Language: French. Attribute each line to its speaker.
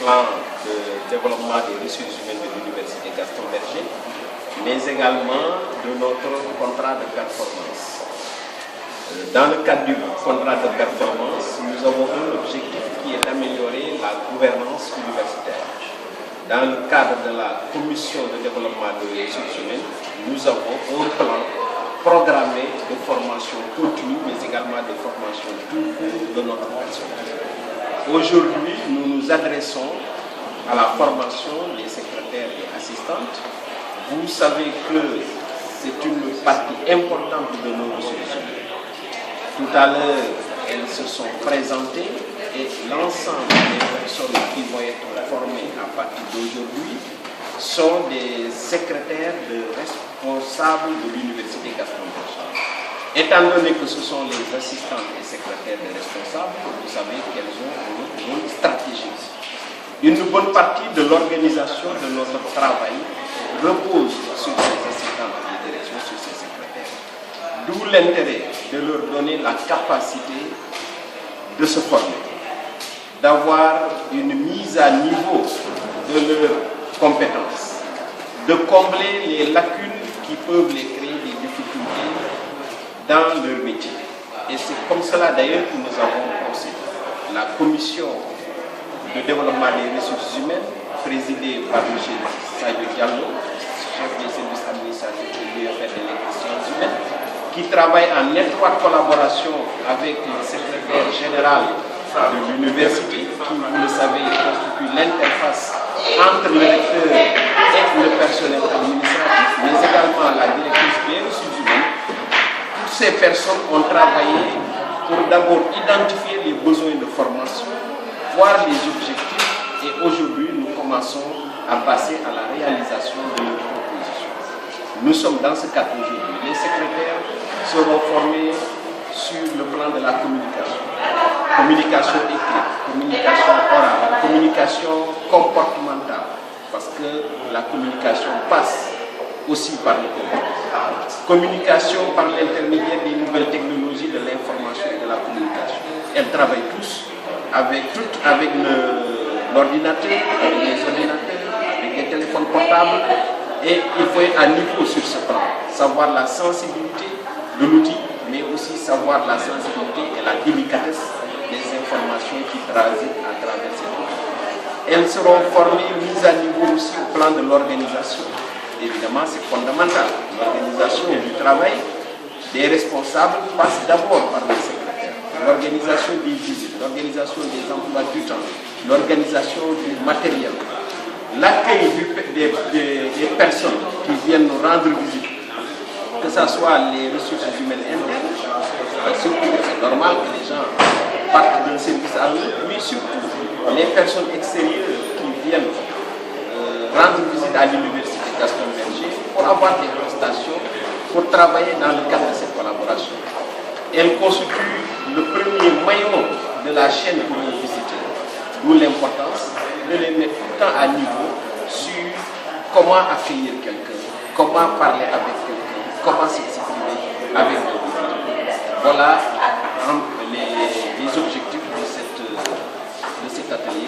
Speaker 1: plan de développement des ressources humaines de l'Université Gaston Berger, mais également de notre contrat de performance. Dans le cadre du contrat de performance, nous avons un objectif qui est d'améliorer la gouvernance universitaire. Dans le cadre de la commission de développement des ressources humaines, nous avons un plan programmé de formation continue, mais également de formation tout court de notre personnel. Aujourd'hui, nous nous adressons à la formation des secrétaires et assistantes. Vous savez que c'est une partie importante de nos ressources humaines. Tout à l'heure, elles se sont présentées et l'ensemble des personnes qui vont être formées à partir d'aujourd'hui sont des secrétaires de responsables de l'Université Gaston Berger. Étant donné que ce sont les assistants et secrétaires des responsables, vous savez qu'elles ont un rôle stratégique. Une bonne partie de l'organisation de notre travail repose sur ces assistants et direction, sur ces secrétaires. D'où l'intérêt de leur donner la capacité de se former, d'avoir une mise à niveau de leurs compétences, de combler les lacunes qui peuvent les créer des difficultés dans leur métier. Et c'est comme cela d'ailleurs que nous avons conçu la commission de développement des ressources humaines, présidée par M. Sadio Diallo, chef des services administratifs de l'UFR de l'élections humaines, qui travaille en étroite collaboration avec le secrétaire général de l'université, qui, vous le savez, constitue l'interface entre le recteur et le personnel administratif, mais également la directrice des ressources humaines. Toutes ces personnes ont travaillé pour d'abord identifier les besoins de formation, voir les objectifs, et aujourd'hui nous commençons à passer à la réalisation de nos propositions. Nous sommes dans ce cadre aujourd'hui. Les secrétaires seront formés sur le plan de la communication. Communication écrite, communication orale, communication comportementale, parce que la communication passe aussi par le comportement. Communication par l'intermédiaire des nouvelles technologies de l'information et de la communication. Elles travaillent tous avec l'ordinateur, avec les ordinateurs, avec les téléphones portables, et il faut être à niveau sur ce plan, savoir la sensibilité de l'outil, mais aussi savoir la sensibilité et la délicatesse des informations qui transitent à travers ces outils. Elles seront formées, mises à niveau aussi au plan de l'organisation. Évidemment, c'est fondamental. L'organisation du travail des responsables passe d'abord par les secrétaires. L'organisation des visites, l'organisation des emplois du temps, l'organisation du matériel, l'accueil des personnes qui viennent nous rendre visite, que ce soit les ressources humaines internes, surtout c'est normal que les gens partent d'un service à l'autre, mais surtout les personnes extérieures qui viennent rendre visite à l'Université Gaston Berger pour avoir des prestations, pour travailler dans le cadre de cette collaboration. Elle constitue le premier maillon de la chaîne pour nos visiteurs, d'où l'importance de les mettre tout le temps à niveau sur comment accueillir quelqu'un, comment parler avec quelqu'un, comment s'exprimer avec nos visiteurs. Voilà les objectifs de cet atelier.